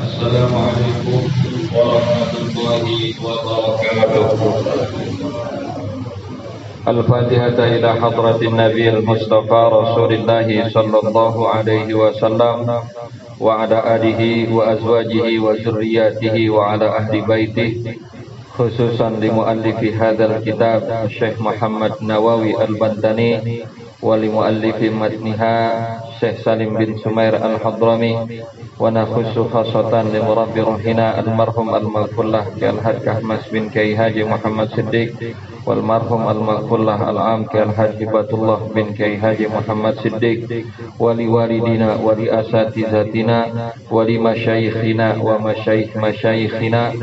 Assalamualaikum warahmatullahi wabarakatuh. Al-Fatihah ila hadratin Nabi al-Mustafa Rasulullah sallallahu alaihi wasallam wa ala alihi wa azwajihi wa zurriyatihi wa ala ahli baitihi, khususan li muallifi hadzal kitab Syekh Muhammad Nawawi Al-Bantani wa li muallifi matniha Syekh Salim bin Sumair Al-Hadrami, wa nakhussu khasatan li murabbi ruhina al-marhum al-maghfurlah ki al-Hajj Ahmad bin Kiai Haji Muhammad Siddiq wal marhum al-maghfurlah al-am ki al-Hajj Hibatullah bin Kiai Haji Muhammad Siddiq wa li walidina wa li asatizatina wa li masyayikhina wa masyayikhina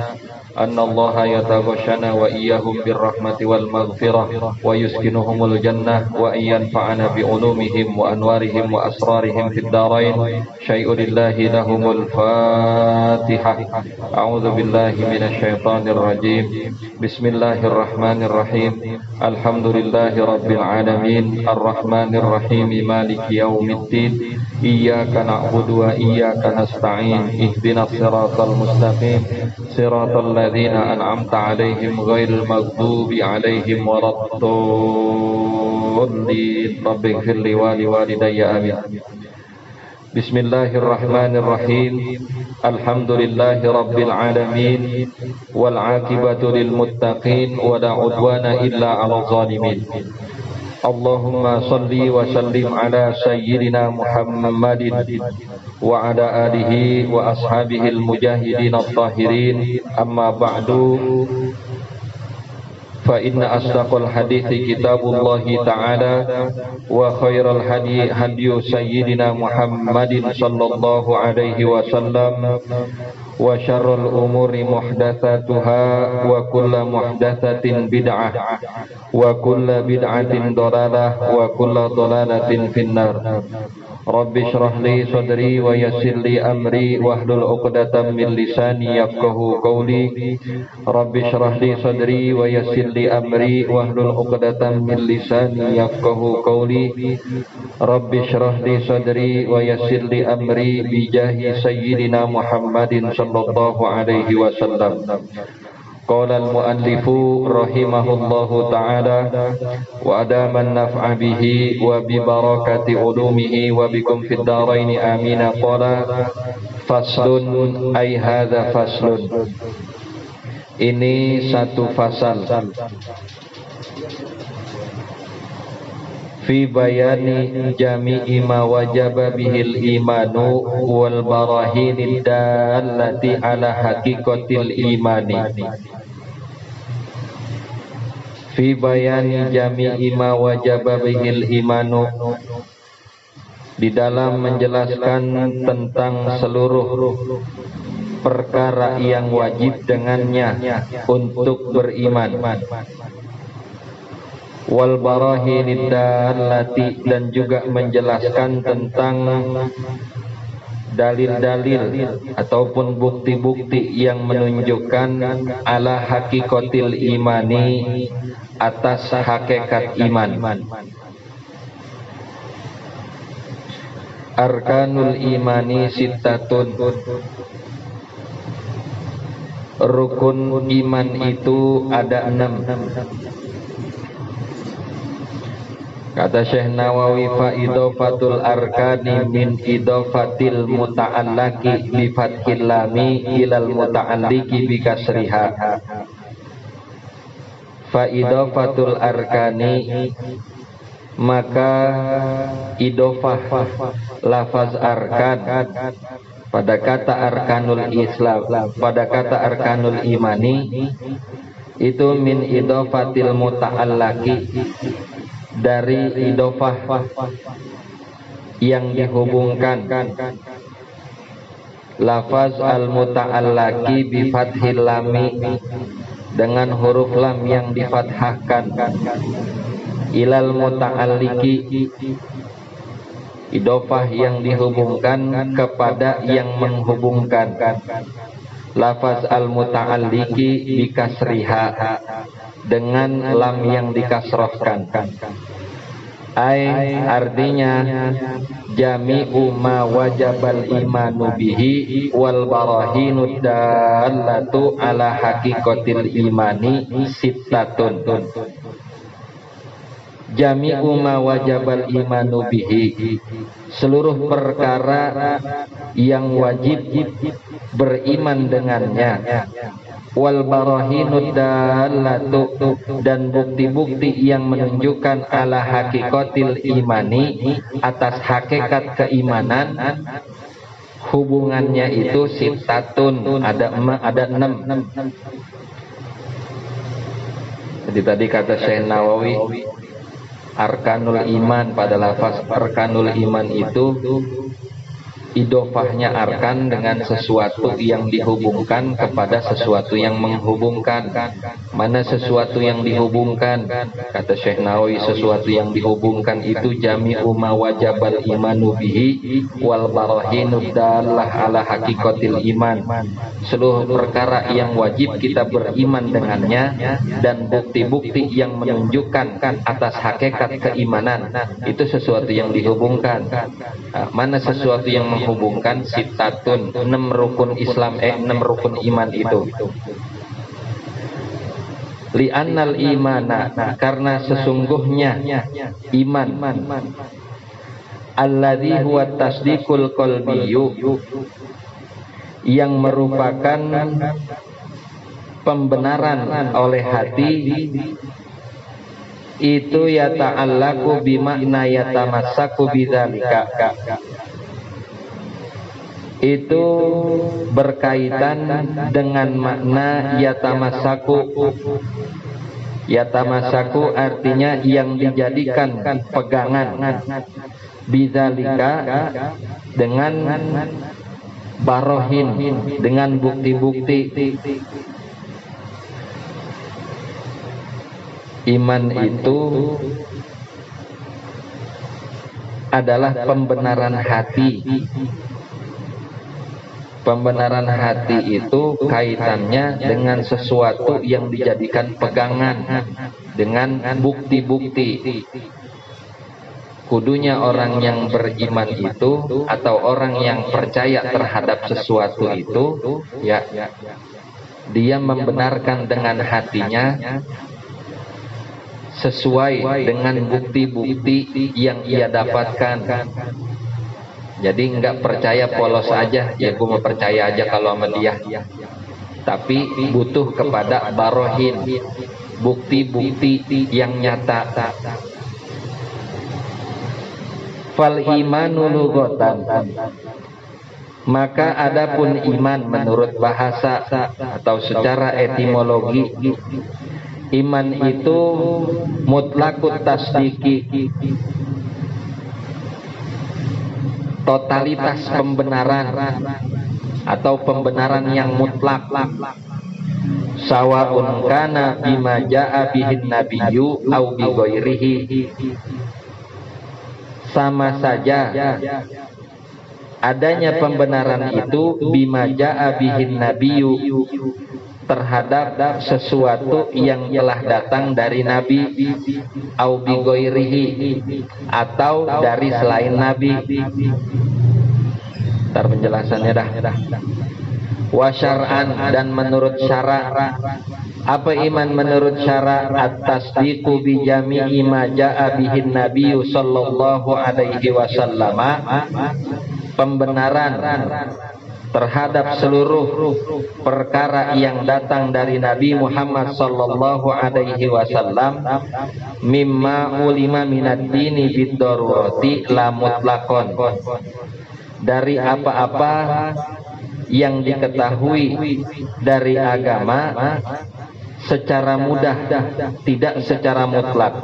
anna Allah yataghashana wa iyyahum birrahmati wal maghfirah wa yuskinuhumul jannah wa yanfa'ana bi ulumihim wa anwarihim wa asrarihim fid darain. Syai'ulillahi lahumul Fatihah. A'udzu billahi minasy syaithanir rajim. Bismillahirrahmanirrahim. Alhamdulillahi rabbil alamin arrahmanir rahim maliki yaumiddin. Iyyaka na'budu wa iyyaka nasta'in. Ihdinas siratal mustaqim. Siratal ladzina an'amta 'alaihim ghairil maghdubi 'alaihim waladdallin. Rabbighfirli wa liwalidayya amin. Bismillahirrahmanirrahim. Alhamdulillahi rabbil alamin wal 'aqibatu lil muttaqin wa la 'udwana illa 'alal zalimin. Allahumma salli wa sallim ala sayyidina Muhammadin wa ala alihi wa ashabihi al-mujahidin at-tahirin. Amma ba'du, fa inna asdaqal hadithi kitabullahi ta'ala wa khairal hadi hadiyu sayyidina Muhammadin sallallahu alaihi wasallam wa syarrul umuri muhdatsatuha wa kullu muhdatsatin bid'ah wa kullu bid'atin dhalalah wa kullu dhalalatin finnar. Rabbi shrah li sadri wa yassir li amri wahlul 'uqdatam min lisani yafqahu qawli. Rabbi shrah li sadri wa yassir li amri wahlul 'uqdatam min lisani yafqahu qawli. Rabbi shrah li sadri wa yassir li amri bi jahi sayyidina Muhammadin sallallahu alaihi wasallam. Qala al-muallifu rahimahullahu ta'ala wa adaman naf'a bihi wa bi barakati ulumihi wa bikum fid dharain amina. Qala faslun ay hadza faslun. Ini satu fasal fi bayani jami'i ma wajaba bihil imanu wal barahinid dallati ala haqiqatil imani. Fi bayani jami'i ma wajaba bihil imanu, di dalam menjelaskan tentang seluruh perkara yang wajib dengannya untuk beriman. Wal barahinid dallati, dan juga menjelaskan tentang dalil-dalil ataupun bukti-bukti yang menunjukkan ala hakikatil imani, atas hakikat iman. Arkanul imani sittatun, rukun iman itu ada 6. Kata Syekh Nawawi, fa idofatul arkani min idofatil muta'allaqi bi fathil lami ilal muta'alliqi bi kasriha. Fa idofatul arkani, maka idofah lafaz arkan pada kata arkanul Islam, pada kata arkanul imani, itu min idofatil muta'allaqi, dari idofah yang dihubungkan. Lafaz al-muta'allaqi bi fathil lami, dengan huruf lam yang difathahkan. Ilal muta'alliqi, idofah yang dihubungkan kepada yang menghubungkan. Lafaz al-muta'alliqi bi kasriha, dengan lam yang dikasrohkan. artinya jami'u ma wajabal imanu bihi wal barahinu dallatu ala haqiqatil imani sittatun. Jami'u ma wajabal imanu bihi, seluruh perkara yang wajib beriman dengannya, wal barahinu dallatu, dan bukti-bukti yang menunjukkan ala haqiqatil imani, atas hakikat keimanan, hubungannya itu sittatun, ada 6. Jadi tadi kata Syekh Nawawi, arkanul iman, pada lafaz arkanul iman itu idofahnya arkan dengan sesuatu yang dihubungkan kepada sesuatu yang menghubungkan. Mana sesuatu yang dihubungkan? Kata Syekh Nawawi, sesuatu yang dihubungkan itu jami'u ma wajabal imanu bihi wal barahinu dallah ala haqiqatil iman, seluruh perkara yang wajib kita beriman dengannya dan bukti-bukti yang menunjukkan atas hakikat keimanan, itu sesuatu yang dihubungkan. Mana sesuatu yang menghubungkan? Sittatun, 6 rukun Islam, 6 rukun iman itu. Li'annal imana, karena sesungguhnya iman, alladzi huwa tasdiqul qalbiyyu, yang merupakan pembenaran oleh hati, itu yata'allaku bimakna yatamassaku bidzalika, itu berkaitan dengan makna yatamassaku. Yatamassaku artinya yang dijadikan pegangan, bidzalika dengan barohin, dengan bukti-bukti. Iman itu adalah pembenaran hati. Pembenaran hati itu kaitannya dengan sesuatu yang dijadikan pegangan, dengan bukti-bukti. Kudunya orang yang beriman itu, atau orang yang percaya terhadap sesuatu itu, ya, dia membenarkan dengan hatinya sesuai dengan bukti-bukti yang ia dapatkan. Jadi enggak percaya polos aja, ya gue mau percaya aja kalau sama dia. Tapi butuh kepada barohin, bukti-bukti yang nyata. Fal imanu lughatan, maka adapun iman menurut bahasa atau secara etimologi, iman itu mutlaqut tasdiki, totalitas pembenaran atau pembenaran yang mutlak. Sawa'un kana bima ja'a bihin nabiyyu au bi ghairihi, sama saja adanya pembenaran itu bima ja'a bihin nabiyyu, terhadap sesuatu yang telah datang dari Nabi, au bi ghairihi, atau dari selain Nabi. Ntar penjelasannya dah. Wa syar'an, dan menurut syara'. Apa iman menurut syara'? At-tasdiqu bi jami'i ma ja'a bihin nabiyyu sallallahu alaihi wasallam, pembenaran terhadap seluruh perkara yang datang dari Nabi Muhammad sallallahu alaihi wasallam, mimma ulima minad dini bid-darurati la mutlaqon, dari apa-apa yang diketahui dari agama secara mudah, tidak secara mutlak.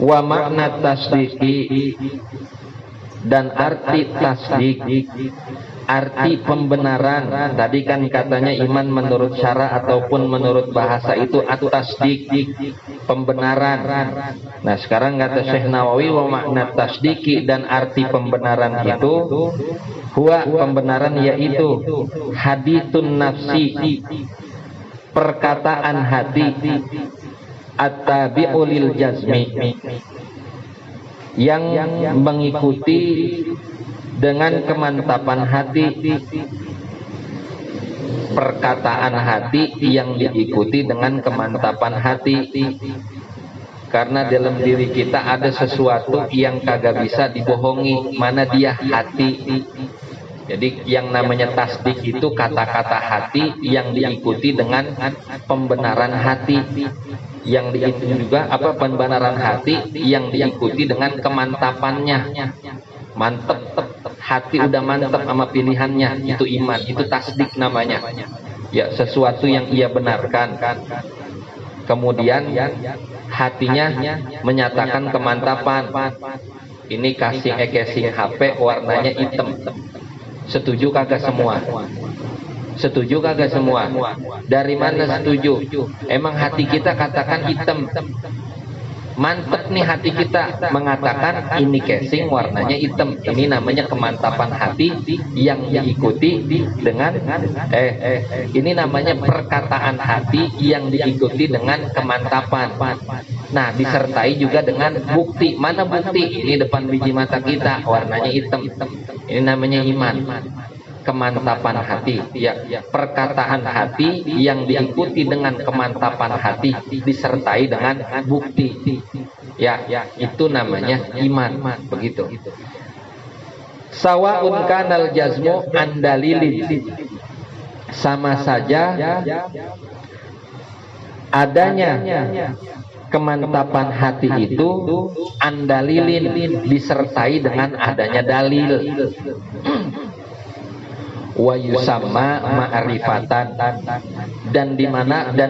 Wa makna tasdiqi, dan arti tasdik, arti pembenaran. Tadi kan katanya iman menurut syara ataupun menurut bahasa itu at-tasdik, pembenaran. Nah sekarang kata Syekh Nawawi, wa makna tasdiki, dan arti pembenaran itu, huwa, pembenaran yaitu hadithun nafsi, perkataan hati, at-tabi'u lil jazmi, yang mengikuti dengan kemantapan hati, perkataan hati yang diikuti dengan kemantapan hati. Karena dalam diri kita ada sesuatu yang kagak bisa dibohongi, mana dia? Hati. Jadi yang namanya tasdik itu kata-kata hati yang diikuti dengan pembenaran hati. Yang diikuti juga pembenaran hati yang diikuti dengan kemantapannya. Mantep, hati udah mantep sama pilihannya, itu iman, itu tasdik namanya. Ya, sesuatu yang ia benarkan. Kemudian hatinya menyatakan kemantapan. Ini casing HP warnanya hitam. Setuju kagak semua? Setuju kagak semua? Dari mana setuju? Emang hati kita katakan hitam. Mantep nih hati kita mengatakan ini casing warnanya hitam. Ini namanya kemantapan hati yang diikuti dengan ini namanya perkataan hati yang diikuti dengan kemantapan. Nah, disertai juga dengan bukti. Mana bukti? Ini depan biji mata kita warnanya hitam. Ini namanya iman. Kemantapan hati, ya, perkataan hati yang diikuti dengan kemantapan hati disertai dengan bukti, ya, itu namanya iman. Begitu. Sawaun kanal jazmu andalilin, sama saja adanya kemantapan hati itu andalilin disertai dengan adanya dalil. Wa yusamma ma'rifatan, dan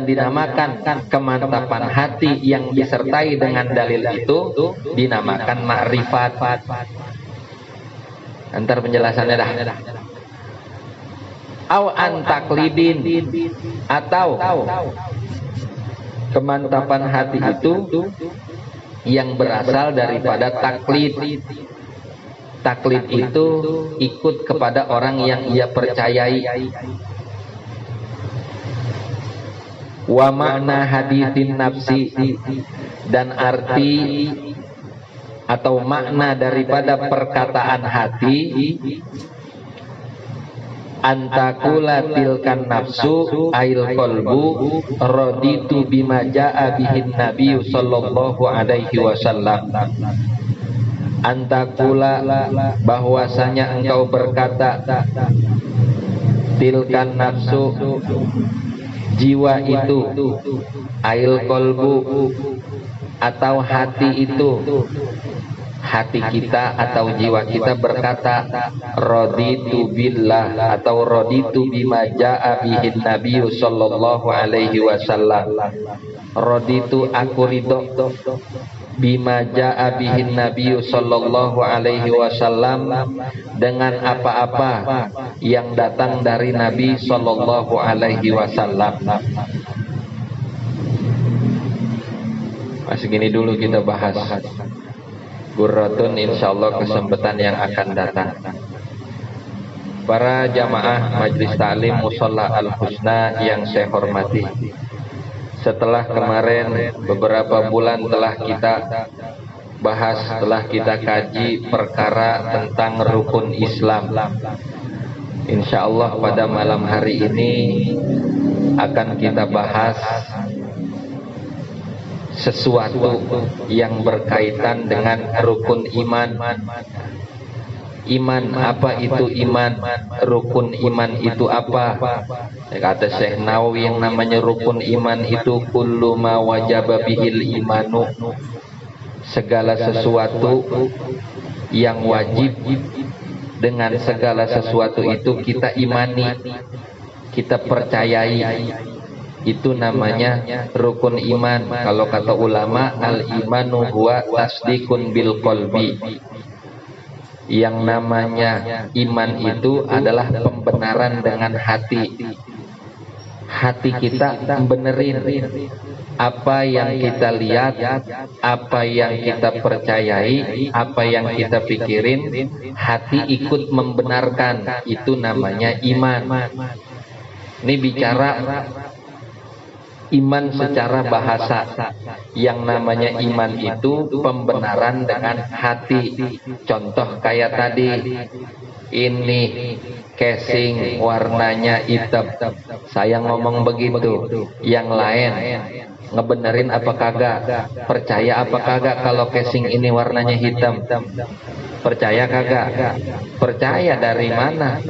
dinamakan kemantapan hati yang disertai dengan dalil itu dinamakan ma'rifat. Antar penjelasannya dah. Au antaklidin, atau kemantapan hati itu yang berasal daripada taklid. Taklid itu ikut kepada orang yang ia percayai. Wa makna hadithin nafsi, dan arti atau makna daripada perkataan hati, antakula tilkan nafsu ail qalbu raditu bima jaa bihin nabiy sallallahu alaihi wasallam. Antakula, bahwasanya engkau berkata, tilkan nafsu, jiwa itu, ail kolbu, atau hati itu, hati kita atau jiwa kita berkata, raditu billah atau raditu bima jaa bihin nabiyyu sallallahu alaihi wasallam. Raditu, aku ridho, bima jaa bihin nabiyyu sallallahu alaihi wasallam, dengan apa-apa yang datang dari Nabi sallallahu alaihi wasallam. Segini dulu kita bahas. Gurratun insyaallah kesempatan yang akan datang. Para jamaah Majelis Ta'lim Musholla Al-Husna yang saya hormati, setelah kemarin beberapa bulan telah kita bahas, telah kita kaji perkara tentang rukun Islam, insyaallah pada malam hari ini akan kita bahas sesuatu yang berkaitan dengan rukun iman. Iman, apa itu iman? Rukun iman itu apa? Kata Syekh Nawawi, yang namanya rukun iman itu kullu ma wajaba bihil imanu, segala sesuatu yang wajib, dengan segala sesuatu itu kita imani, kita percayai, itu namanya rukun iman. Kalau kata ulama, al imanu huwa tasdikun bil qalbi. Yang namanya iman itu adalah pembenaran dengan hati. Hati kita benerin apa yang kita lihat, apa yang kita percayai, apa yang kita pikirin, hati ikut membenarkan, itu namanya iman. Ini bicara Iman secara bahasa, yang namanya iman itu pembenaran dengan hati. Contoh kayak tadi, ini casing warnanya hitam, saya ngomong begitu, yang lain ngebenerin apa kagak, percaya apa kagak kalau casing ini warnanya hitam? Percaya kagak? Percaya. Dari mana?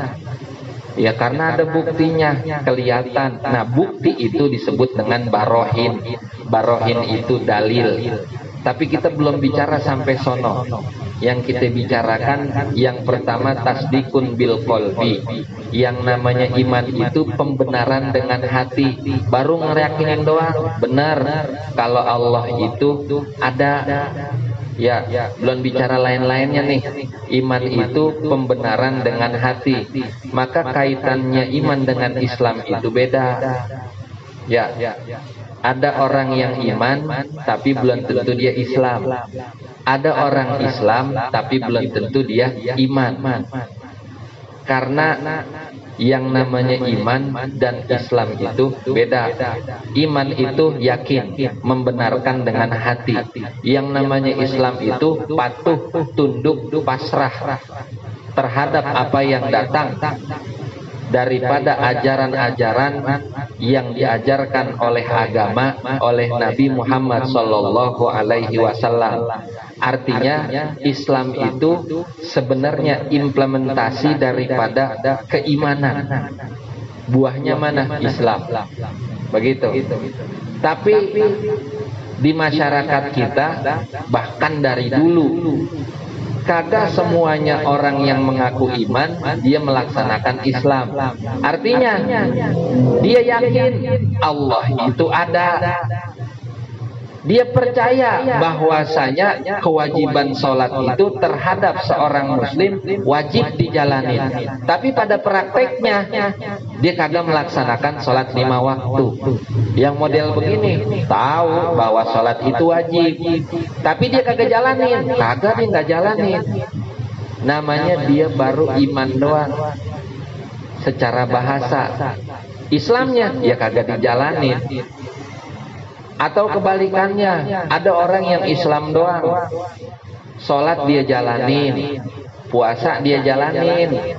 Ya karena ada buktinya, kelihatan. Nah bukti itu disebut dengan barohin. Barohin itu dalil. Tapi kita belum bicara sampai sono. Yang kita bicarakan yang pertama tasdikun bil qalbi. Yang namanya iman itu pembenaran dengan hati. Baru ngeyakinin doang. Benar kalau Allah itu ada. Ya, belum bicara lain-lainnya nih. Iman itu pembenaran dengan hati. Maka kaitannya iman dengan Islam itu beda. Ya, ada orang yang iman tapi belum tentu dia Islam. Ada orang Islam tapi belum tentu dia iman. Karena yang namanya iman dan Islam itu beda. Iman itu yakin, membenarkan dengan hati. Yang namanya Islam itu patuh, tunduk, pasrah terhadap apa yang datang daripada ajaran-ajaran yang diajarkan oleh agama, oleh Nabi Muhammad Sallallahu Alaihi Wasallam. Artinya Islam itu sebenarnya implementasi daripada keimanan. Buahnya mana? Islam. Begitu. Tapi di masyarakat kita, bahkan dari dulu, kagak semuanya orang yang mengaku iman dia melaksanakan Islam. Artinya dia yakin Allah itu ada. Dia percaya bahwasanya kewajiban sholat itu terhadap seorang muslim wajib dijalani. Tapi pada prakteknya dia kagak melaksanakan sholat 5 waktu. Yang model begini, tahu bahwa sholat itu wajib, tapi dia kagak jalanin. Kagak, dia nggak jalanin. Namanya dia baru iman doang secara bahasa. Islamnya ya kagak dijalanin. Atau kebalikannya, ada orang yang Islam doang, sholat dia jalanin, puasa dia jalanin,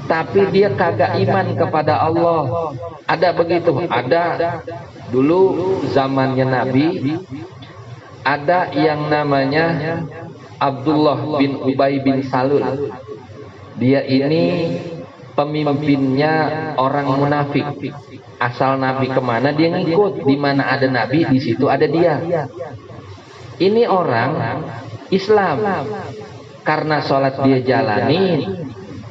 tapi dia kagak iman kepada Allah. Ada begitu? Ada. Dulu zamannya Nabi, ada yang namanya Abdullah bin Ubay bin Salul. Dia ini pemimpinnya orang munafik. Asal Nabi kemana dia ngikut, di mana ada Nabi di situ ada dia. Ini orang Islam, karena sholat dia jalanin,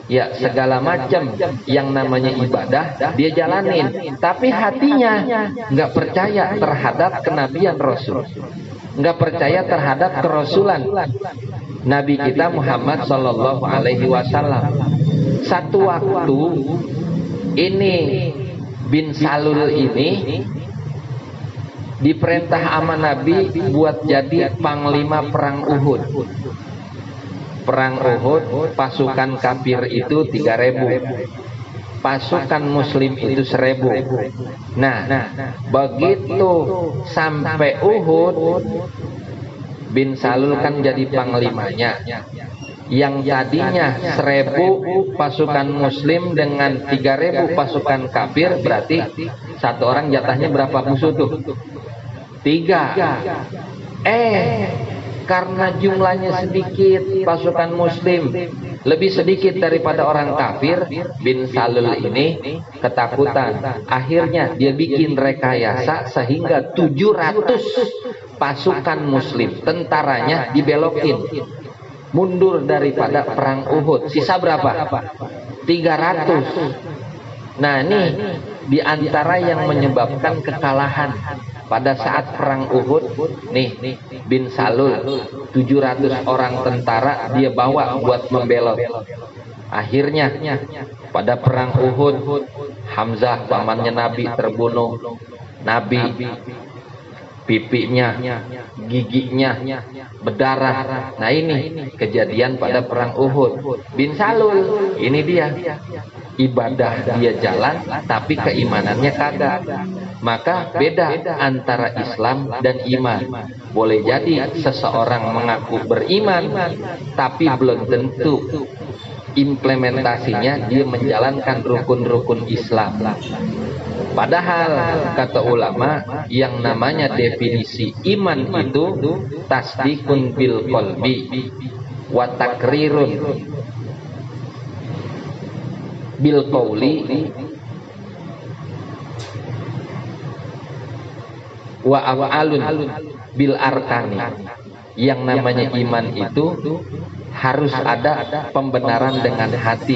ya segala macam yang namanya ibadah dia jalanin, tapi hatinya nggak percaya terhadap kenabian Rasul, nggak percaya terhadap kerasulan Nabi kita Muhammad Sallallahu Alaihi Wasallam. Satu waktu ini bin Salul ini diperintah sama Nabi buat jadi panglima perang Uhud. Perang Uhud, pasukan kafir itu 3.000, pasukan muslim itu 1.000. Nah, begitu sampai Uhud, bin Salul kan jadi panglimanya. Yang tadinya 1.000 pasukan muslim dengan 3.000 pasukan kafir, berarti satu orang jatahnya berapa musuh tuh? 3. Karena jumlahnya sedikit pasukan muslim, lebih sedikit daripada orang kafir, bin Salul ini ketakutan. Akhirnya dia bikin rekayasa sehingga 700 pasukan muslim, tentaranya dibelokin, mundur daripada perang Uhud. Sisa berapa? 300. Nah ini diantara yang menyebabkan kekalahan pada saat perang Uhud. Nih bin Salul, 700 orang tentara dia bawa buat membelot. Akhirnya pada perang Uhud, Hamzah pamannya Nabi terbunuh. Nabi pipinya, giginya berdarah. Nah ini kejadian pada perang Uhud. Bin Salul ini dia ibadah dia jalan tapi keimanannya kagak. Maka beda antara Islam dan iman. Boleh jadi seseorang mengaku beriman tapi belum tentu implementasinya dia menjalankan rukun-rukun Islam. Padahal kata ulama yang namanya definisi iman itu tasdikun bil qalbi wa takrirun bil qauli wa af'alun bil arkani. Yang namanya iman itu harus ada pembenaran dengan hati,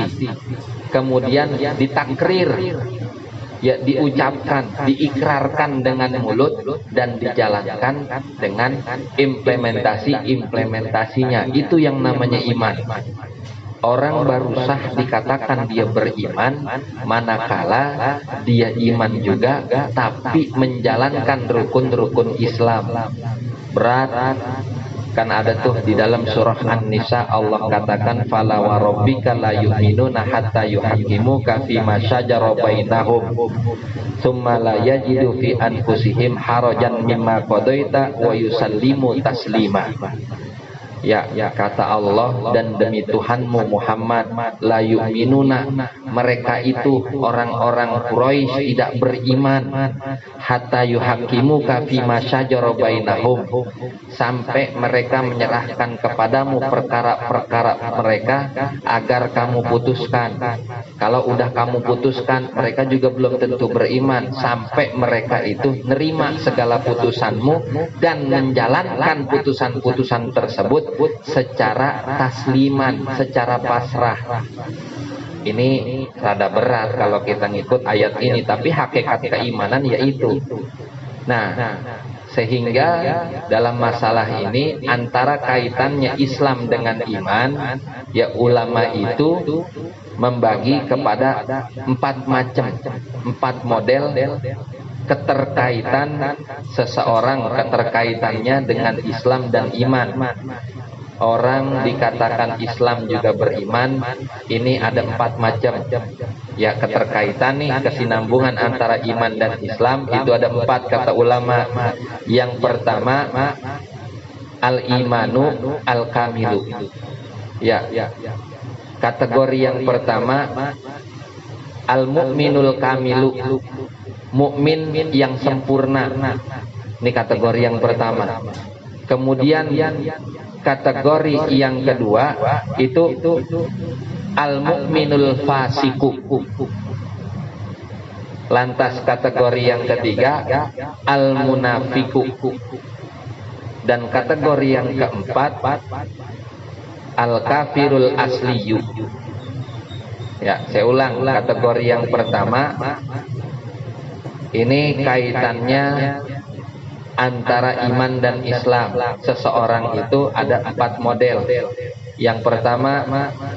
kemudian ditakrir, ya diucapkan, diikrarkan dengan mulut, dan dijalankan dengan implementasinya. Itu yang namanya iman. Orang baru sah dikatakan dia beriman manakala dia iman juga tapi menjalankan rukun-rukun Islam. Berat. Kan ada tuh di dalam surah An-Nisa Allah katakan fala wa rabbika la yu'minuna hatta yuhaqqimuka fima syajara bainahum tsumma la yajidu fi anfusihim harajan mimma qadaita wa yusallimu taslima. Ya, kata Allah, dan demi Tuhanmu Muhammad, la yu'minuna, mereka itu orang-orang Quraisy tidak beriman, hatta yuhakimuka fima syajara bainahum, sampai mereka menyerahkan kepadamu perkara-perkara mereka agar kamu putuskan. Kalau udah kamu putuskan, mereka juga belum tentu beriman sampai mereka itu nerima segala putusanmu dan menjalankan putusan-putusan tersebut secara tasliman, secara pasrah. Ini rada berat kalau kita ngikut ayat ini, tapi hakikat keimanan yaitu. Nah, sehingga dalam masalah ini antara kaitannya Islam dengan iman, ya ulama itu membagi kepada 4 macam, 4 model keterkaitan seseorang, keterkaitannya dengan Islam dan iman. Orang dikatakan Islam juga beriman, ini ada 4 macam. Ya, keterkaitan nih, kesinambungan antara iman dan Islam itu ada 4 kata ulama. Yang pertama al-imanu al-kamilu. Ya, kategori yang pertama al-mu'minul kamilu, mukmin yang sempurna. Ini kategori yang pertama. Kemudian kategori yang kedua itu al-mu'minul fasiku. Lantas kategori yang ketiga al-munafiku. Dan kategori yang keempat al-kafirul asliyu. Ya, saya ulang, kategori yang pertama ini kaitannya antara iman dan Islam. Seseorang itu ada 4 model. Yang pertama,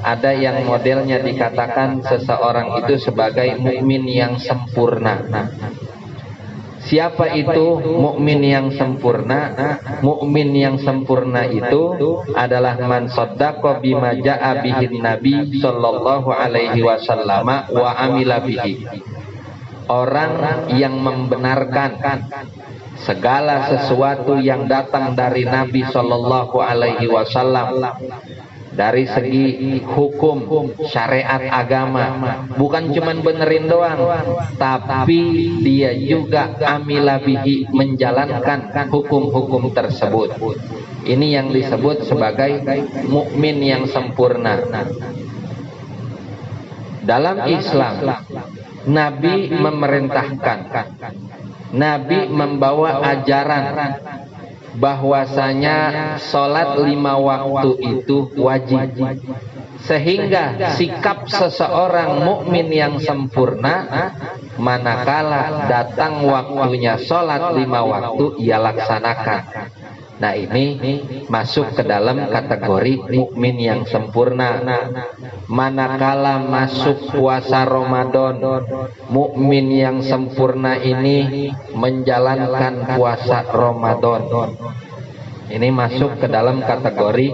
ada yang modelnya dikatakan seseorang itu sebagai mukmin yang sempurna. Siapa itu mukmin yang sempurna? Mukmin yang sempurna itu adalah man saddaqa bima jaa bihi Nabi sallallahu alaihi wasallam wa amila bihi. Orang yang membenarkan segala sesuatu yang datang dari Nabi sallallahu alaihi wasallam dari segi hukum, syariat agama, bukan cuman benerin doang, tapi dia juga amila bihi, menjalankan hukum-hukum tersebut. Ini yang disebut sebagai mukmin yang sempurna. Dalam Islam, Nabi memerintahkan, Nabi membawa ajaran bahwasanya sholat 5 waktu itu wajib, sehingga sikap seseorang mukmin yang sempurna manakala datang waktunya sholat 5 waktu ia laksanakan. Nah, ini masuk ke dalam kategori mukmin yang sempurna. Manakala masuk puasa Ramadan, mukmin yang sempurna ini menjalankan puasa Ramadan. Ini masuk ke dalam kategori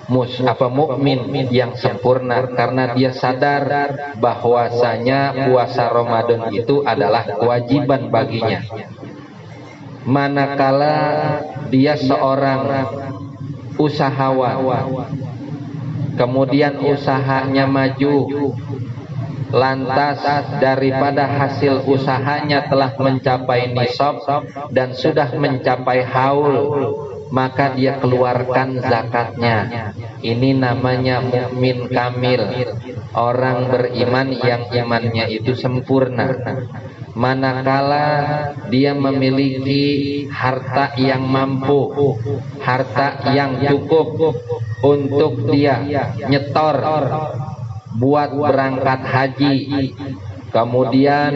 mukmin yang sempurna karena dia sadar bahwasanya puasa Ramadan itu adalah kewajiban baginya. Manakala dia seorang usahawan, kemudian usahanya maju, lantas daripada hasil usahanya telah mencapai nisab dan sudah mencapai haul, maka dia keluarkan zakatnya. Ini namanya mukmin kamil, orang beriman yang imannya itu sempurna. Manakala dia memiliki harta yang mampu, harta yang cukup untuk dia nyetor buat berangkat haji, kemudian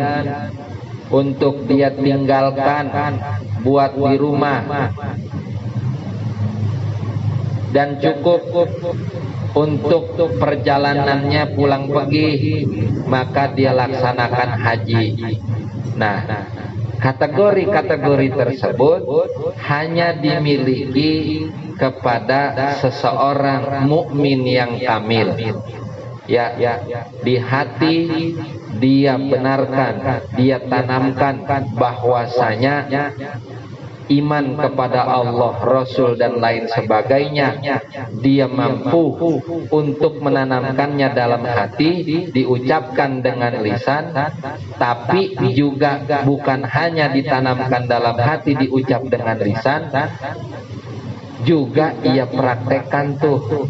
untuk dia tinggalkan buat di rumah, dan cukup untuk perjalanannya pulang pergi, maka dia laksanakan haji. Nah, kategori-kategori tersebut hanya dimiliki kepada seseorang mukmin yang kamil. Ya, di hati dia benarkan, dia tanamkan bahwasanya iman kepada Allah, Rasul dan lain sebagainya, dia mampu untuk menanamkannya dalam hati, diucapkan dengan lisan, tapi juga bukan hanya ditanamkan dalam hati, diucap dengan lisan, juga ia praktekkan tuh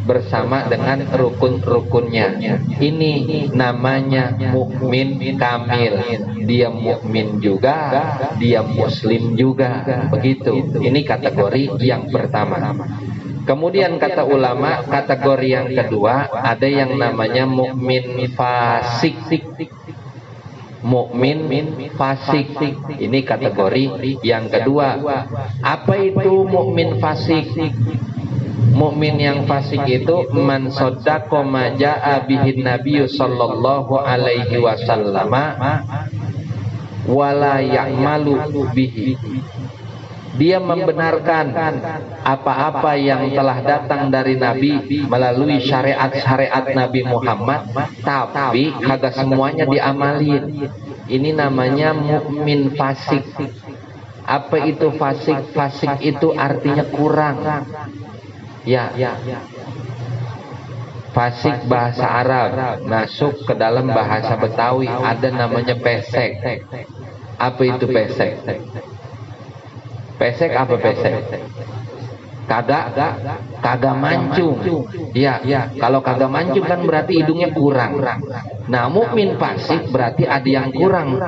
bersama dengan rukun-rukunnya. Ini namanya mukmin kamil. Dia mukmin juga, dia muslim juga. Begitu. Ini kategori yang pertama. Kemudian kata ulama, kategori yang kedua ada yang namanya mukmin fasik. Mukmin fasik. Ini kategori yang kedua. Apa itu mukmin fasik? Mukmin yang fasik itu man saddaqa ma jaa bihin nabiyyu sallallahu alaihi wasallam wala ya'malu bihi. Dia membenarkan apa-apa yang telah datang dari Nabi melalui syariat-syariat Nabi Muhammad, tapi kagak semuanya diamalin. Ini namanya mukmin fasik. Apa itu fasik? Fasik itu artinya kurang. Ya, fasik bahasa Arab masuk ke dalam bahasa Betawi, ada namanya pesek. Apa itu pesek? Pesek apa pesek? Kagak mancung. Ya, kalau kagak mancung kan berarti hidungnya kurang. Nah, mukmin fasik berarti ada yang kurang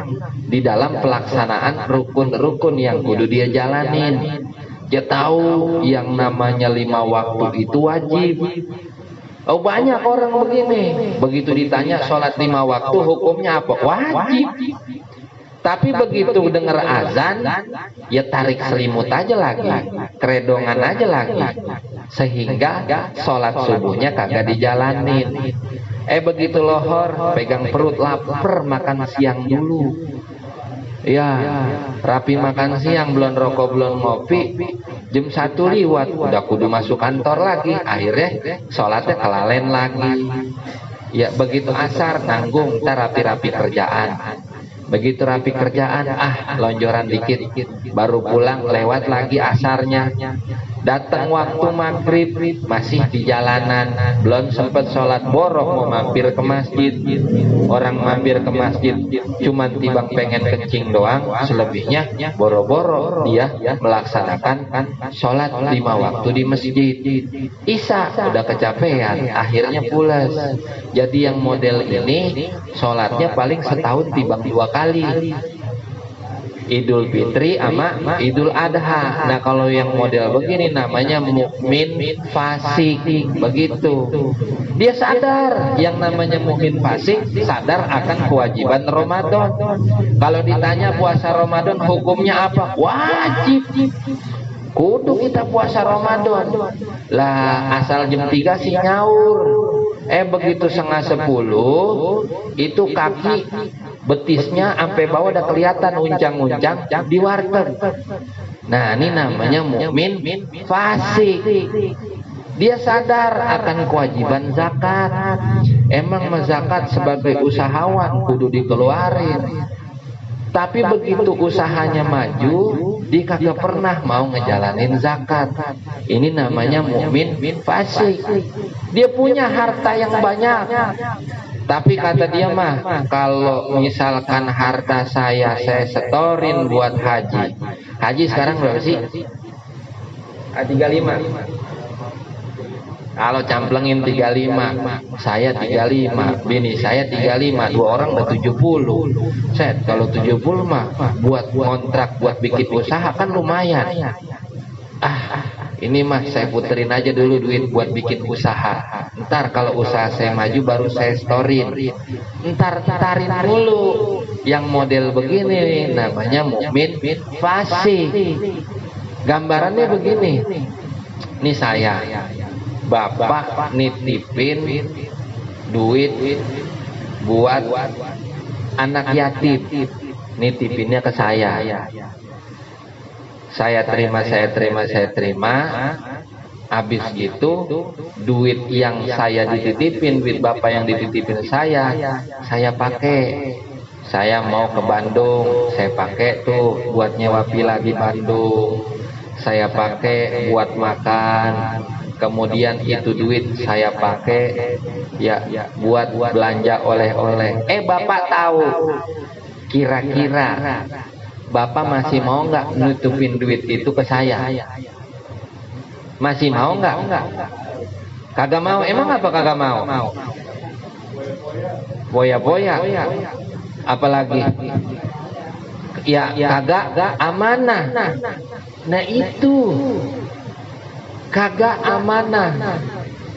di dalam pelaksanaan rukun-rukun yang kudu dia jalanin. Dia tahu yang namanya 5 waktu itu wajib. Oh, banyak orang begini. Begitu ditanya sholat 5 waktu hukumnya apa? Wajib. Tapi begitu dengar azan, ya tarik selimut aja lagi, keredongan aja lagi, sehingga sholat subuhnya kagak dijalanin. Begitu lohor, pegang perut, lapar, makan siang dulu. Ya, rapi makan siang, belum rokok, belum ngopi, jam 1 liwat, udah kudu masuk kantor lagi, akhirnya sholatnya kelalen lagi. Ya, begitu asar, nanggung, ntar rapi-rapi kerjaan. Begitu rapi kerjaan, lonjoran dikit, baru pulang, lewat lagi asarnya. Datang waktu maghrib, masih di jalanan, belum sempat sholat, borok mau mampir ke masjid. Orang mampir ke masjid cuman tibang pengen kencing doang, selebihnya boro-boro dia melaksanakan sholat 5 waktu di masjid. Isya udah kecapean, akhirnya pulas. Jadi yang model ini sholatnya paling setahun tibang 2 kali, Idul Fitri sama Idul Adha. Nah, kalau yang model begini namanya mukmin fasik. Begitu. Dia sadar yang namanya mukmin fasik, sadar akan kewajiban Ramadan. Kalau ditanya puasa Ramadan hukumnya apa? Wajib. Kudu kita puasa Ramadan. Lah, asal jam 3 sih nyaur. Begitu 9:30 itu kaki betisnya sampai bawah udah kelihatan uncang-uncang di warteg. Nah, ini namanya mukmin fasik. Dia sadar akan kewajiban zakat. Emang zakat sebagai usahawan kudu dikeluarin. Tapi begitu usahanya maju, dia kagak pernah mau ngejalanin zakat. Ini namanya mukmin fasik. Dia punya harta yang banyak, tapi kata dia mah, kalau misalkan harta saya setorin buat haji. Haji sekarang berapa sih? 35. Kalau camplengin 35, saya 35, bini saya 35, dua orang udah 70. Set, kalau 70 mah buat kontrak, buat bikin usaha kan lumayan. Ini mah saya puterin aja dulu duit buat bikin usaha. Ntar kalau usaha saya maju baru saya storin. Ntar tarin dulu. Yang model begini namanya mukmin fasik. Gambarannya begini. Ini saya. Bapak nitipin duit buat anak yatim, nitipinnya ke saya. Saya terima. Habis gitu duit yang saya dititipin, duit bapak yang dititipin saya pakai. Saya mau ke Bandung, saya pakai tuh buat nyewa villa di Bandung. Saya pakai buat makan. Kemudian itu duit saya pakai ya buat belanja oleh-oleh. Bapak tahu, kira-kira bapak masih mau nggak nutupin duit itu ke saya? Masih mau nggak? Kagak mau. Emang apa kagak mau? Boya-boya. Apalagi? Ya kagak amanah. Nah itu. Kagak amanah.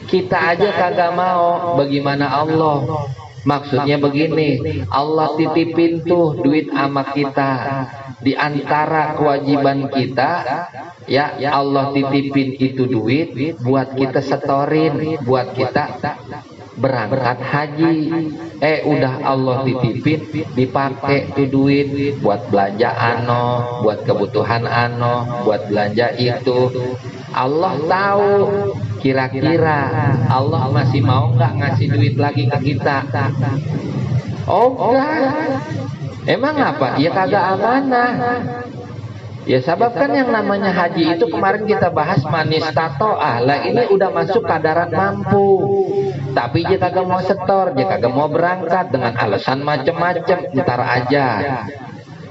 Kita aja kagak mau, bagaimana Allah? Maksudnya begini, Allah titipin tuh duit ama kita. Di antara kewajiban kita, ya Allah titipin itu duit buat kita setorin, buat kita berangkat haji. Udah Allah titipin, dipakai tuh duit buat belanja ano, buat kebutuhan ano, buat belanja itu. Allah tahu, kira-kira Allah masih mau nggak ngasih duit lagi ke kita? Oh enggak. Emang apa? Ya kagak amanah. Ya sebab kan yang namanya haji itu kemarin kita bahas manis tato'ah. Lah ini udah masuk kadaran mampu. Tapi dia kagak mau setor, dia kagak mau berangkat dengan alasan macem-macem. Ntar aja.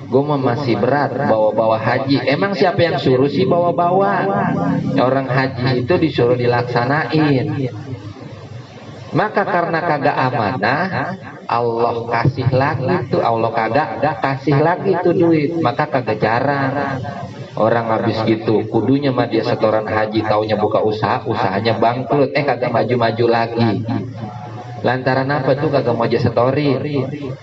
Gue mah masih berat bawa-bawa haji. Emang siapa yang suruh sih bawa-bawa? Orang haji itu disuruh dilaksanain. Maka karena kagak amanah, Allah kasih lagi tuh, Allah kagak kasih lagi tuh duit. Maka kagak jarang orang habis gitu, kudunya mah dia setoran haji, taunya buka usaha, usahanya bangkrut, kagak maju-maju lagi. Lantaran apa tuh kagak mau setorin.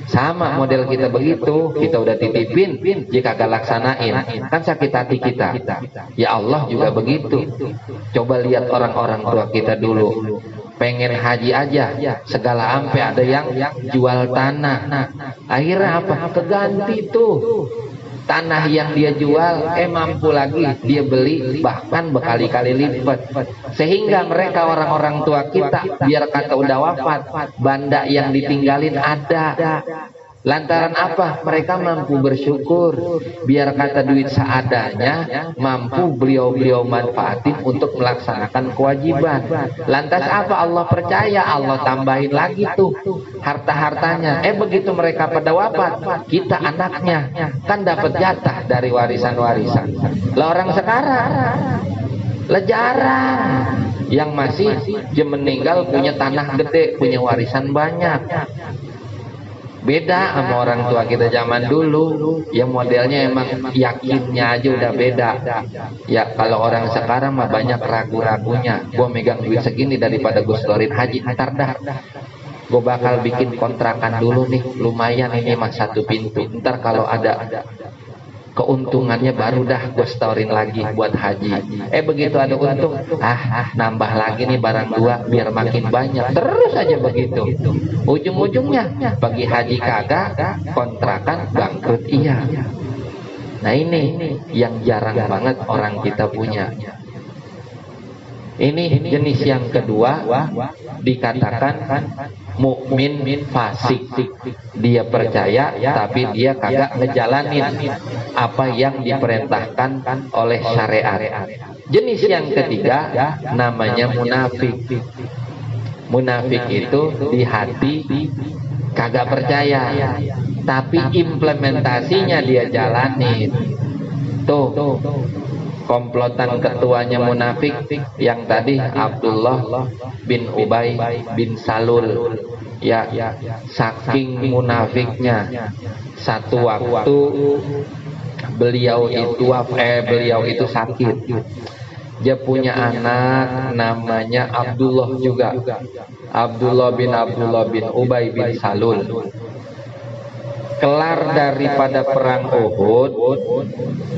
Sama model kita begitu, kita udah titipin, jika kagak laksanain, kan sakit hati kita. Ya Allah juga begitu. Coba lihat orang-orang tua kita dulu, pengen haji aja, segala ampe ada yang jual tanah. Akhirnya apa? Keganti tuh. Tanah yang dia jual, mampu lagi dia beli, bahkan berkali-kali lipat. Sehingga mereka orang-orang tua kita, biar kata udah wafat, banda yang ditinggalin ada. Lantaran apa? Mereka mampu bersyukur. Biar kata duit seadanya, mampu beliau-beliau manfaatin untuk melaksanakan kewajiban. Lantas apa? Allah percaya, Allah tambahin lagi tuh harta-hartanya. Begitu mereka pada wafat, kita anaknya kan dapat jatah dari warisan-warisan. Lah orang sekarang lah jarang yang masih meninggal punya tanah gede, punya warisan banyak. Beda sama orang tua kita zaman dulu, yang modelnya emang yakinnya aja udah beda. Ya kalau orang sekarang mah banyak ragu-ragunya. Gue megang duit segini daripada gue setorin haji, ntar dah. Gue bakal bikin kontrakan dulu nih, lumayan ini mah satu pintu. Ntar kalau ada keuntungannya baru dah gue setorin lagi buat haji. Begitu ada untung, nambah lagi nih barang dua biar makin banyak. Terus aja begitu. Ujung-ujungnya bagi haji kagak, kontrakan bangkrut iya. Nah ini yang jarang banget orang kita punya. Ini jenis yang kedua, dikatakan mukmin fasik. Dia percaya tapi dia kagak ngejalanin apa yang diperintahkan oleh syariat. Jenis yang ketiga namanya munafik. Munafik itu di hati kagak percaya, tapi implementasinya dia jalanin. Tuh komplotan ketuanya munafik yang tadi Abdullah bin Ubay bin Salul. Ya, saking munafiknya, satu waktu beliau itu sakit. Dia punya anak namanya Abdullah juga. Abdullah bin Ubay bin Salul. Kelar daripada perang Uhud,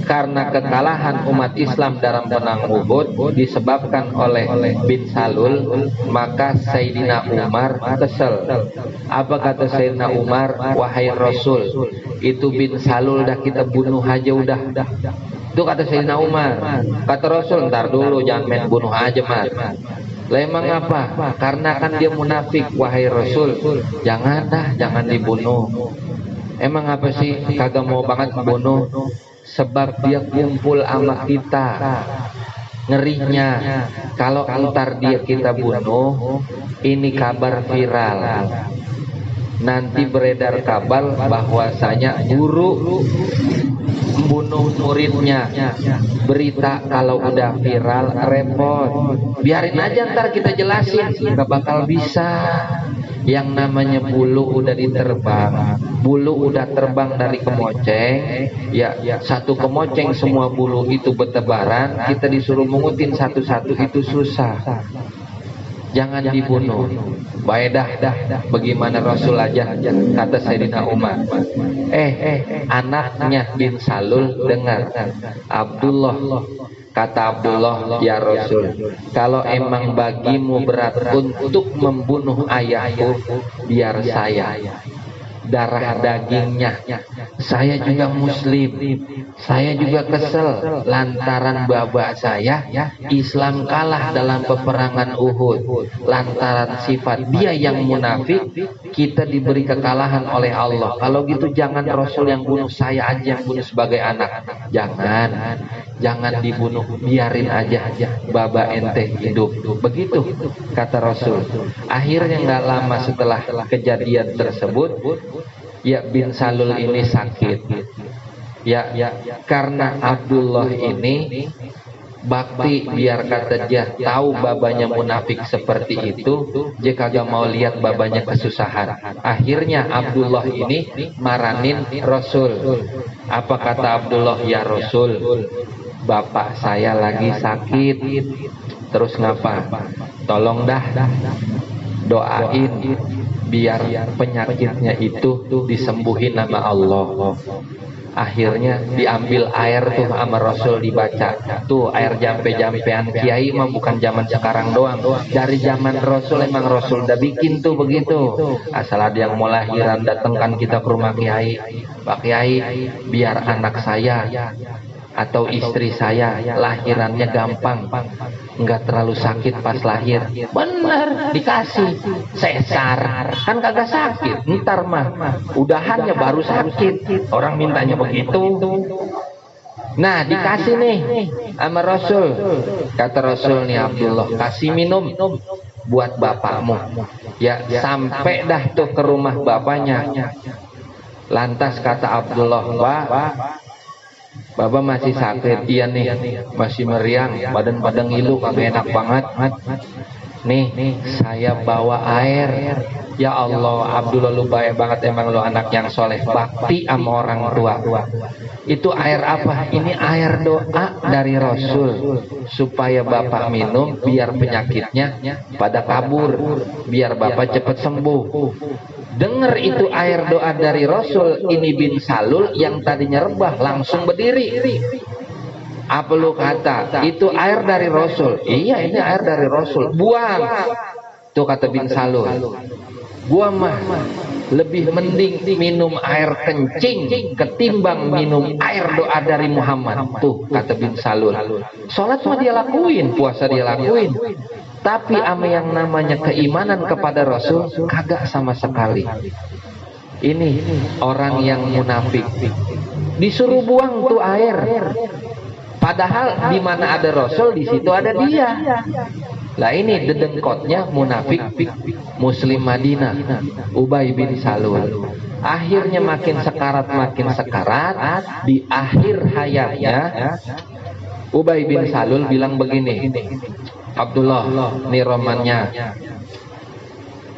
karena kekalahan umat Islam dalam perang Uhud disebabkan oleh bin Salul, maka Sayyidina Umar kesel. Apa kata Sayyidina Umar? Wahai Rasul, itu bin Salul dah kita bunuh aja udah. Itu kata Sayyidina Umar. Kata Rasul, ntar dulu, jangan main bunuh aja Mas. Lah emang apa? Karena kan dia munafik. Wahai Rasul, jangan dibunuh. Emang apa sih kagak mau banget bunuh? Sebab dia kumpul sama kita. Ngerinya kalau ntar dia kita bunuh, ini kabar viral. Nanti beredar kabar bahwasanya guru membunuh muridnya. Berita kalau udah viral repot. Biarin aja ntar kita jelasin, nggak bakal bisa. Yang namanya bulu udah diterbang, bulu udah terbang dari kemoceng, ya satu kemoceng semua bulu itu bertebaran, kita disuruh mengutin satu-satu itu susah. Jangan dibunuh. Baik dah, bagaimana Rasul aja, kata Sayyidina Umar. Anaknya bin Salul dengar. Abdullah, kata Abdullah, ya Rasul, kalau emang bagimu berat untuk membunuh ayahku, biar saya. Darah dagingnya, saya juga muslim, saya juga kesel lantaran bapak saya Islam kalah dalam peperangan Uhud, lantaran sifat dia yang munafik kita diberi kekalahan oleh Allah. Kalau gitu jangan Rasul yang bunuh, saya aja yang bunuh sebagai anak. Jangan dibunuh, biarin aja baba ente hidup. Begitu kata Rasul. Akhirnya nggak lama setelah kejadian tersebut, ya bin Salul ini sakit. Ya karena Abdullah ini bakti, biar kata dia tahu babanya munafik seperti itu, dia kagak mau lihat babanya kesusahan. Akhirnya Abdullah ini maranin Rasul. Apa kata Abdullah? Ya Rasul, bapak saya lagi sakit. Terus ngapa? Tolong dah doain biar penyakitnya itu disembuhin sama Allah. Akhirnya diambil air tuh sama Rasul, dibaca. Tuh air jampe-jampean kiai mah bukan zaman sekarang doang. Dari zaman Rasul emang Rasul udah bikin tuh begitu. Asal ada yang mau lahiran, datangkan kita ke rumah kiai. Pak Kiai, biar anak saya atau istri saya lahirannya gampang, nggak terlalu sakit pas lahir. Bener, dikasih sesar, kan kagak sakit. Ntar mah udahannya baru sakit, orang mintanya begitu. Nah dikasih nih sama Rasul. Kata Rasul nih, Abdullah, kasih minum buat bapakmu. Ya sampai dah tuh ke rumah bapaknya. Lantas kata Abdullah, Bapak masih sakit? Iya nih, masih meriang, badan ngilu, kagak enak banget. Nih, saya bawa air. Ya Allah, Abdullah lu baik banget, emang lu anak yang soleh, bakti sama orang tua. Itu air apa? Ini air doa dari Rasul, supaya bapak minum biar penyakitnya pada kabur, biar bapak cepat sembuh. Dengar itu air doa dari Rasul, ini bin Salul yang tadinya rebah langsung berdiri. Apa lu kata? Itu air dari Rasul. Iya, ini air dari Rasul. Buang. Tuh kata bin Salul. Gua mah lebih mending minum air kencing ketimbang minum air doa dari Muhammad. Tuh kata bin Salul. Sholat mah dia lakuin, puasa dia lakuin, tapi ama yang namanya keimanan kepada Rasul kagak sama sekali. Ini orang yang munafik. Disuruh buang tuh air, padahal di mana ada Rasul di situ ada dia. Lah ini dedengkotnya munafik Muslim Madinah, Ubay bin Salul. Akhirnya makin sekarat, di akhir hayatnya Ubay bin Salul bilang begini, Abdullah, nih romannya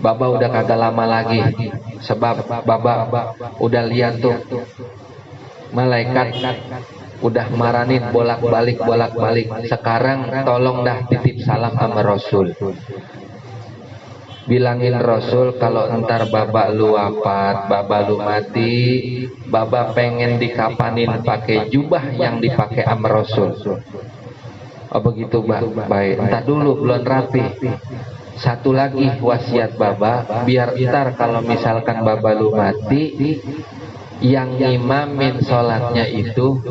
Baba udah kagak lama lagi, sebab Baba udah lihat tuh malaikat udah maranin bolak-balik. Sekarang tolong dah titip salam sama Rasul. Bilangin Rasul kalau entar Baba lu wafat, Baba lu mati, Baba pengen dikapanin pakai jubah yang dipakai sama Rasul. Oh begitu, baik. Entar dulu belum rapi. Satu lagi wasiat Baba, biar entar kalau misalkan Baba lu mati, yang imamin sholatnya itu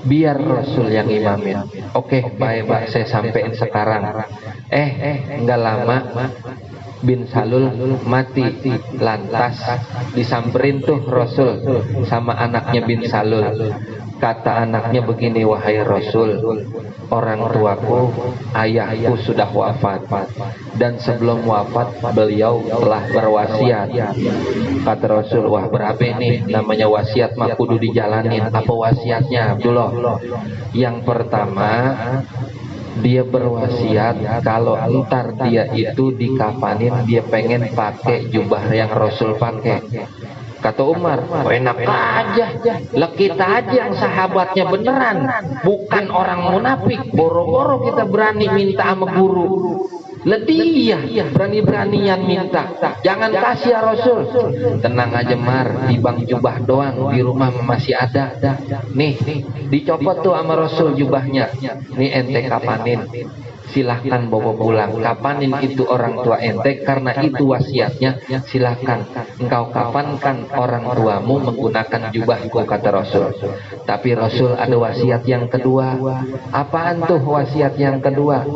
biar Rasul yang imamin. Oke, baik Pak, saya sampein sekarang. Enggak lama bin Salul mati. Lantas disamperin tuh Rasul sama anaknya bin Salul. Kata anaknya begini, wahai Rasul, orang tuaku, ayahku sudah wafat, dan sebelum wafat beliau telah berwasiat. Kata Rasul, wah berapa ini namanya wasiat mah kudu dijalanin. Apa wasiatnya Abdullah? Yang pertama, dia berwasiat kalau entar dia itu dikafanin, dia pengen pakai jubah yang Rasul pakai. Kata Umar, enak aja, lah kita aja yang sahabatnya beneran, bukan orang munafik. Boro-boro kita berani minta sama guru. Dia berani-beranian minta. Jangan kasih ya Rasul. Tenang aja Mar, dibang jubah doang, di rumah masih ada. Nih, dicopot tuh sama Rasul jubahnya. Nih ente kapanin, silahkan bawa pulang. Kapanin itu orang tua ente, karena itu wasiatnya. Silahkan engkau kapankan orang tuamu menggunakan jubahku, kata Rasul. Tapi Rasul ada wasiat yang kedua. Apaan tuh wasiat yang kedua?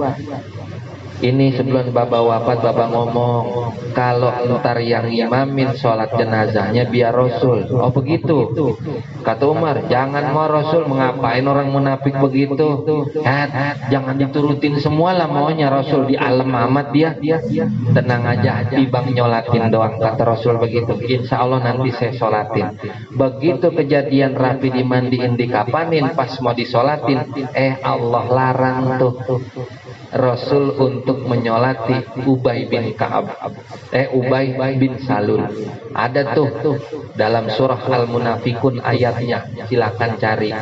Ini sebelum Baba wafat, Baba ngomong kalau ntar yang imamin sholat jenazahnya biar Rasul. Oh begitu. Kata Umar, jangan mau Rasul, mengapain orang munafik begitu? Jangan diturutin semua lah maunya Rasul, di alam amat dia. Tenang aja, dibang nyolatin doang, kata Rasul begitu. Insya Allah nanti saya sholatin. Begitu kejadian rapi dimandiin, dikapanin, pas mau disolatin, Allah larang tuh Rasul untuk menyolati Ubay bin Ka'ab, Ubay bin Salul. Ada tuh dalam surah Al-Munafikun ayatnya, silakan cari.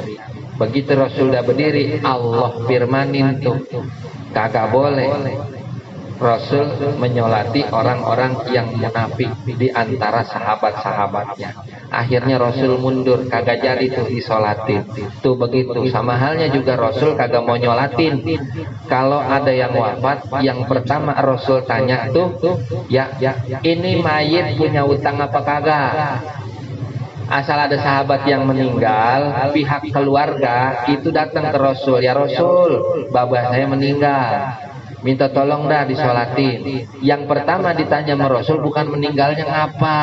Begitu Rasul udah berdiri, Allah firmanin tuh, kagak boleh Rasul menyolati orang-orang yang munafik di antara sahabat-sahabatnya. Akhirnya Rasul mundur, kagak jadi tuh disolatin. Tuh begitu, sama halnya juga Rasul kagak mau nyolatin. Kalau ada yang wafat, yang pertama Rasul tanya tuh, ya ini mayit punya utang apa kagak? Asal ada sahabat yang meninggal, pihak keluarga itu datang ke Rasul, ya Rasul, babah saya meninggal, minta tolong dah disolatin. Yang pertama ditanya sama Rasul bukan meninggalnya ngapa,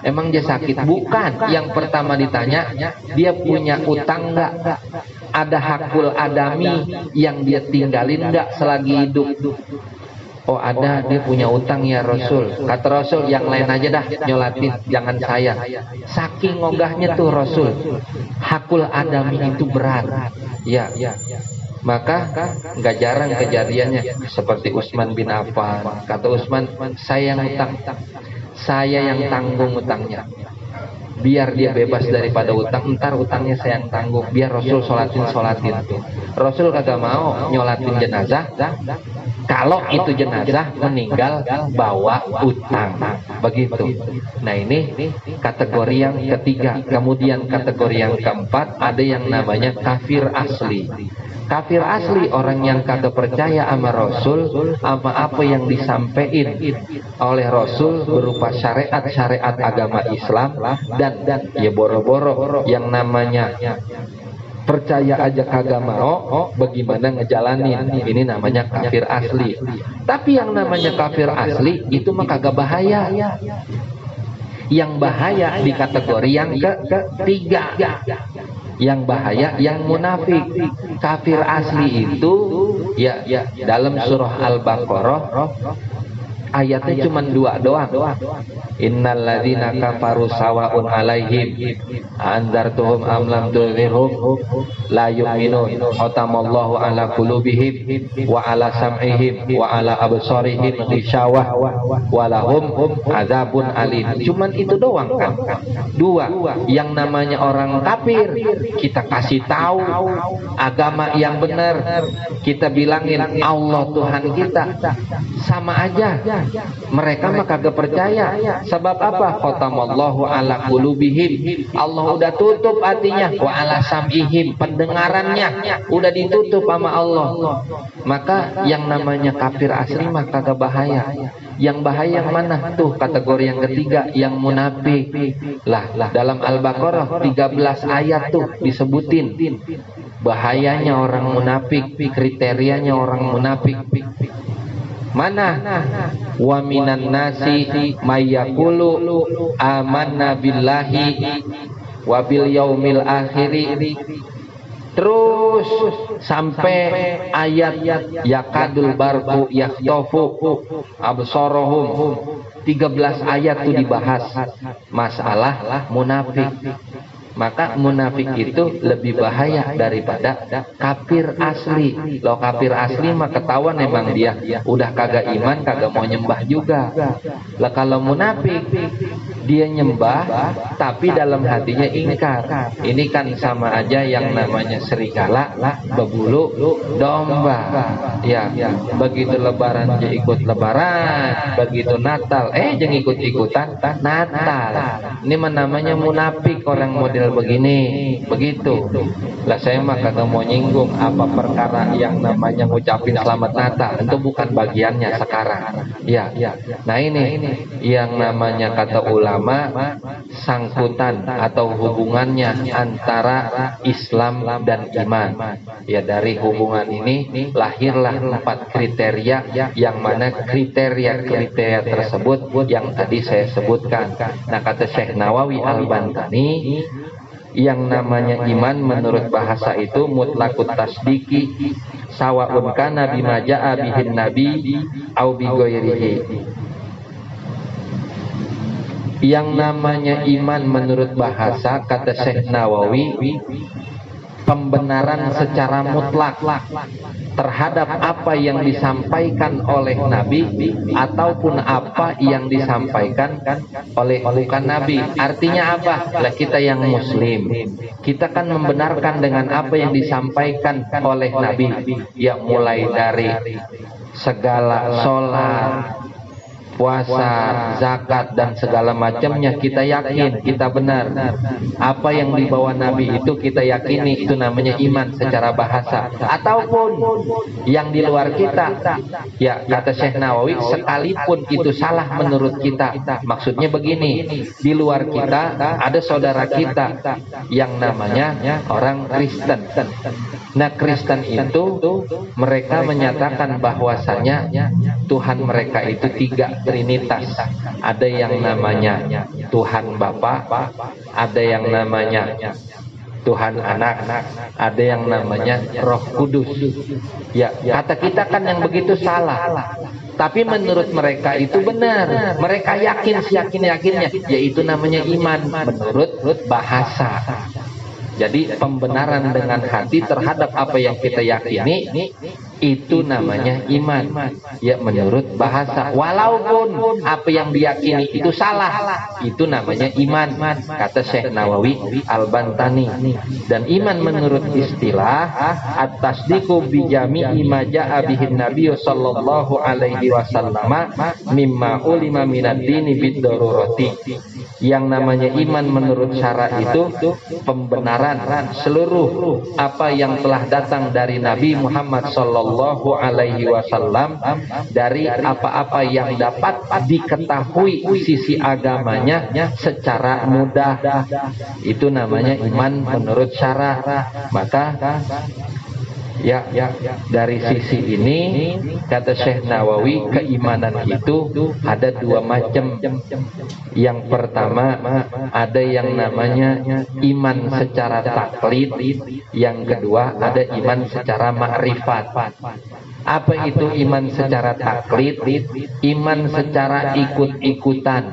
emang dia sakit, bukan. Yang pertama ditanya, dia punya utang nggak, ada hakul adami yang dia tinggalin nggak selagi hidup. Oh ada, dia punya utang ya Rasul. Kata Rasul, yang lain aja dah nyolatin, jangan saya. Saking ngogahnya tuh Rasul, hakul adami itu berat. Ya. Maka nggak jarang kejadiannya seperti Utsman bin Affan. Kata Utsman, saya yang utang, saya yang tanggung utangnya. Biar dia bebas daripada utang, ntar utangnya saya yang tanggung. Biar Rasul sholatin tuh. Rasul kagak mau nyolatin jenazah. Kalau itu jenazah meninggal bawa utang, begitu. Nah ini kategori yang ketiga. Kemudian kategori yang keempat ada yang namanya kafir asli. Kafir asli orang yang kagak percaya sama Rasul, sama apa yang disampaikan oleh Rasul berupa syariat-syariat agama Islam, dan ya boro-boro yang namanya percaya aja kagak mau, bagaimana ngejalanin. Ini namanya kafir asli. Tapi yang namanya kafir asli itu mah kagak bahaya. Yang bahaya di kategori yang ketiga. Yang bahaya yang munafik. Kafir asli itu ya dalam surah Al-Baqarah ayatnya cuma 2 doang. Innal ladzina kafaru sawa'un 'alaihim anzartuhum am lam tunzirhum la yu'minun khatamallahu 'ala qulubihim wa 'ala sam'ihim wa 'ala absarihim ghishawah wa lahum adzabun alim. Cuman itu doang kan. 2, yang namanya orang kafir kita kasih tahu agama yang benar, kita bilangin Allah Tuhan kita, sama aja mereka mah kagak percaya. Sebab apa? Khatamallahu ala qulubihim, Allah udah tutup hatinya, wa ala sam'ihim, pendengarannya udah ditutup sama Allah. Maka yang namanya kafir asli mah kagak bahaya. Yang bahaya yang mana? Tuh kategori yang ketiga, yang munafik. Lah dalam Al-Baqarah 13 ayat tuh disebutin bahayanya orang munafik, kriterianya orang munafik. Mana? Wa minan nasi mayyaqulu amanna billahi wa bil yaumil akhiri. Terus sampai ayat yakadul barqu yakhtafu absarahum. 13 ayat itu dibahas masalah munafik. Maka munafik itu lebih bahaya daripada kafir asli. Loh kafir asli mah ketahuan emang dia udah kagak iman, kagak mau nyembah juga. Lah kalau munafik dia nyembah tapi dalam hatinya ingkar. Ini kan sama aja yang namanya serigala berbulu domba. Ya, begitu lebaran dia ikut lebaran, begitu Natal jangan ikut-ikutan Natal. Ini namanya munafik, orang model begini, begitu. Lah saya mah kagak mau nyinggung apa perkara yang namanya ngucapin selamat Natal, itu bukan bagiannya sekarang. Ya. Nah ini yang namanya kata ulama sangkutan atau hubungannya antara Islam dan iman. Ya dari hubungan ini lahirlah 4 kriteria, yang mana kriteria tersebut yang tadi saya sebutkan. Nah kata Syekh Nawawi Al-Bantani, yang namanya iman menurut bahasa itu mutlaqut tasdiki sawa'un kana bima ja'a bihin nabi au bi ghairihi. Yang namanya iman menurut bahasa kata Syekh Nawawi pembenaran secara mutlak terhadap apa yang disampaikan oleh Nabi ataupun apa yang disampaikan oleh bukan Nabi. Artinya apa? Lah kita yang Muslim, kita kan membenarkan dengan apa yang disampaikan oleh Nabi. Ya mulai dari segala sholat, puasa, zakat dan segala macamnya kita yakin, kita benar. Apa yang dibawa Nabi itu kita yakini, itu namanya iman secara bahasa. Ataupun yang di luar kita, ya kata Syekh Nawawi, sekalipun itu salah menurut kita. Maksudnya begini, di luar kita ada saudara kita yang namanya orang Kristen. Nah Kristen itu mereka menyatakan bahwasanya Tuhan mereka itu 3 Trinitas. Ada yang namanya Tuhan Bapa, ada yang namanya Tuhan Anak, ada yang namanya Roh Kudus. Ya, kata kita kan yang begitu salah. Tapi menurut mereka itu benar. Mereka yakin seyakin-yakinnya, yaitu namanya iman menurut bahasa. Jadi pembenaran dengan hati terhadap apa yang kita yakini itu namanya iman. Ya menurut bahasa, walaupun apa yang diyakini itu salah, itu namanya iman, kata Syekh Nawawi Al-Bantani. Dan iman menurut istilah at-tasdiqu bi jami'i ma ja'a bihin nabiyyu sallallahu alaihi wasallam mimma ulima minad dini bid darurati. Yang namanya iman menurut syara itu pembenaran seluruh apa yang telah datang dari Nabi Muhammad sallallahu alaihi wasallam dari apa-apa yang dapat diketahui sisi agamanya secara mudah. Itu namanya iman menurut syara. Maka ya dari sisi ini kata Syekh Nawawi, keimanan itu ada dua macam. Yang pertama ada yang namanya iman secara taklid, yang kedua ada iman secara ma'rifat. Apa itu iman secara taklid? Iman secara ikut-ikutan.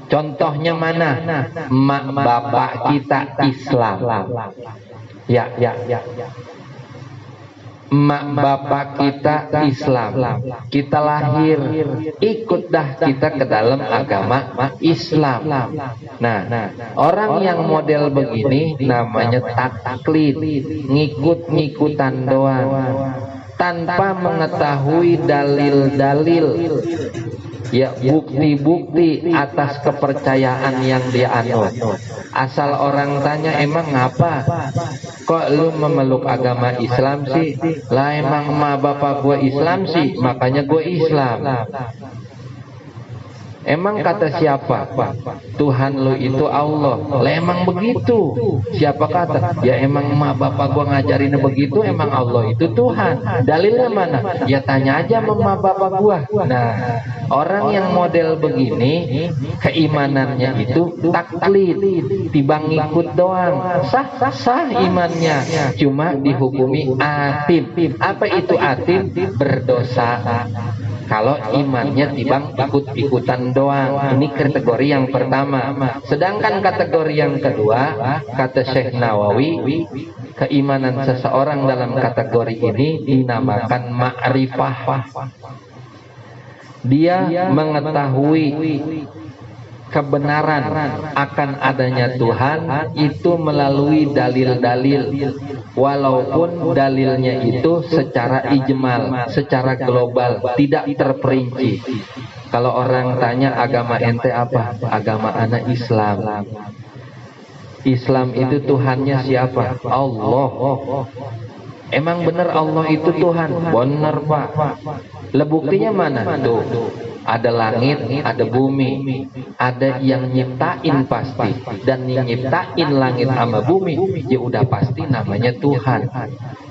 Contohnya mana? Mak bapak kita Islam. Ya. Mak bapak kita Islam, kita lahir, ikut dah kita ke dalam agama Islam. Nah, orang yang model begini namanya taklid, ngikut-ngikutan doang, tanpa mengetahui dalil-dalil, ya bukti-bukti atas kepercayaan yang dia anut. Asal orang tanya, emang ngapa kok lu memeluk agama Islam sih? Lah emang emak bapak gua Islam sih, makanya gua Islam. Emang kata siapa? Tuhan lu itu Allah. Lah emang begitu. Siapa kata? Ya emang emak bapak gua ngajarin begitu, emang Allah itu Tuhan. Dalilnya mana? Ya tanya aja sama emak bapak gua. Nah, orang yang model begini keimanannya itu taklid, tibang ngikut doang. Sah imannya, cuma dihukumi atim. Apa itu atim? Berdosa. Kalau imannya tibang ikut-ikutan doang. Ini kategori yang pertama. Sedangkan kategori yang kedua, kata Syekh Nawawi, keimanan seseorang dalam kategori ini dinamakan ma'rifah. Dia mengetahui kebenaran akan adanya Tuhan itu melalui dalil-dalil, walaupun dalilnya itu secara ijmal, secara global, tidak terperinci. Kalau orang tanya agama ente apa? Agama anak Islam. Islam itu Tuhannya siapa? Allah. Emang benar Allah itu Tuhan? Benar Pak. Lah buktinya mana? Tuh, ada langit, ada bumi, ada yang nyiptain pasti, dan yang nyiptain langit sama bumi ya udah pasti namanya Tuhan.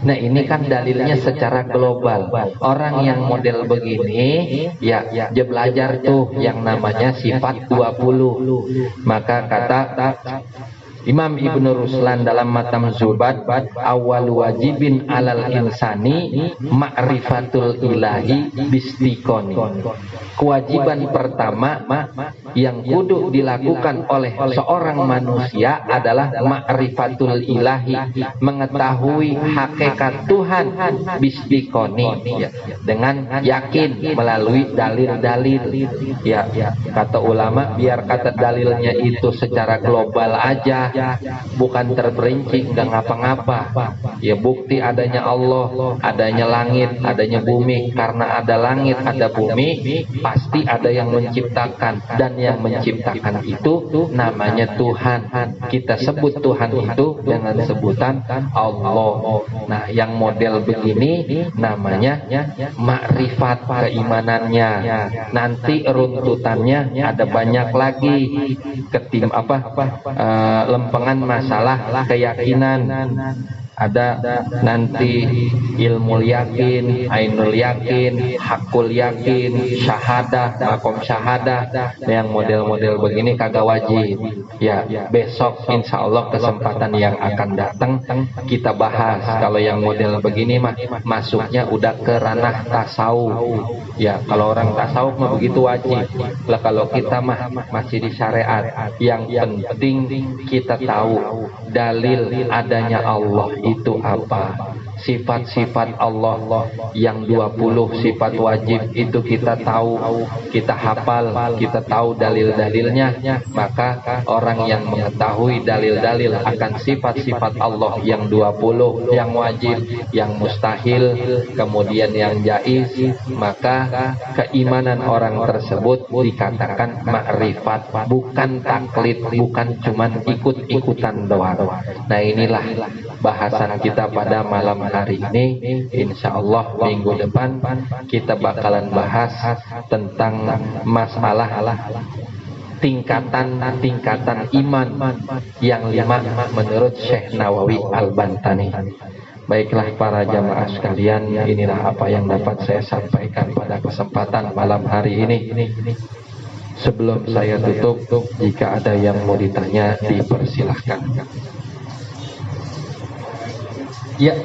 Nah ini kan dalilnya secara global. Orang yang model begini ya dia belajar tuh yang namanya sifat 20. Maka kata Imam Ibnu Ruslan dalam Matam Zubat, awal wajibin alal insani ma'rifatul ilahi bistikoni. Kewajiban pertama yang kudu dilakukan oleh seorang manusia adalah ma'rifatul ilahi, mengetahui hakikat Tuhan bistikoni, ya, dengan yakin melalui dalil-dalil. Ya, kata ulama, biar kata dalilnya itu secara global aja, bukan terperinci, enggak ngapa-ngapa. Ya bukti adanya Allah, adanya langit, adanya bumi. Karena ada langit, ada bumi, pasti ada yang menciptakan, dan yang menciptakan itu namanya Tuhan. Kita sebut Tuhan itu dengan sebutan Allah. Nah, yang model begini namanya makrifat keimanannya. Nanti runtutannya ada banyak lagi, lempengan masalah keyakinan. Ada nanti ilmu yakin, ainul yakin, hakul yakin, syahadah, makom syahadah. Yang model-model begini kagak wajib. Ya, besok insya Allah kesempatan yang akan datang kita bahas. Kalau yang model begini mah masuknya udah ke ranah tasawuf. Ya, kalau orang tasawuf mah begitu wajib. Lah kalau kita mah masih di syariat. Yang penting kita tahu dalil adanya Allah itu apa, sifat-sifat Allah yang 20 sifat wajib itu kita tahu, kita hafal, kita tahu dalil-dalilnya. Maka orang yang mengetahui dalil-dalil akan sifat-sifat Allah yang 20, yang wajib, yang mustahil, kemudian yang jaiz, maka keimanan orang tersebut dikatakan makrifat, bukan taklid, bukan cuman ikut-ikutan doang. Nah, inilah bahasan kita pada malam hari ini. Insya Allah minggu depan kita bakalan bahas tentang masalah tingkatan iman yang 5 menurut Syekh Nawawi Al-Bantani. Baiklah para jamaah sekalian, inilah apa yang dapat saya sampaikan pada kesempatan malam hari ini. Sebelum saya tutup, jika ada yang mau ditanya dipersilahkan. Ya.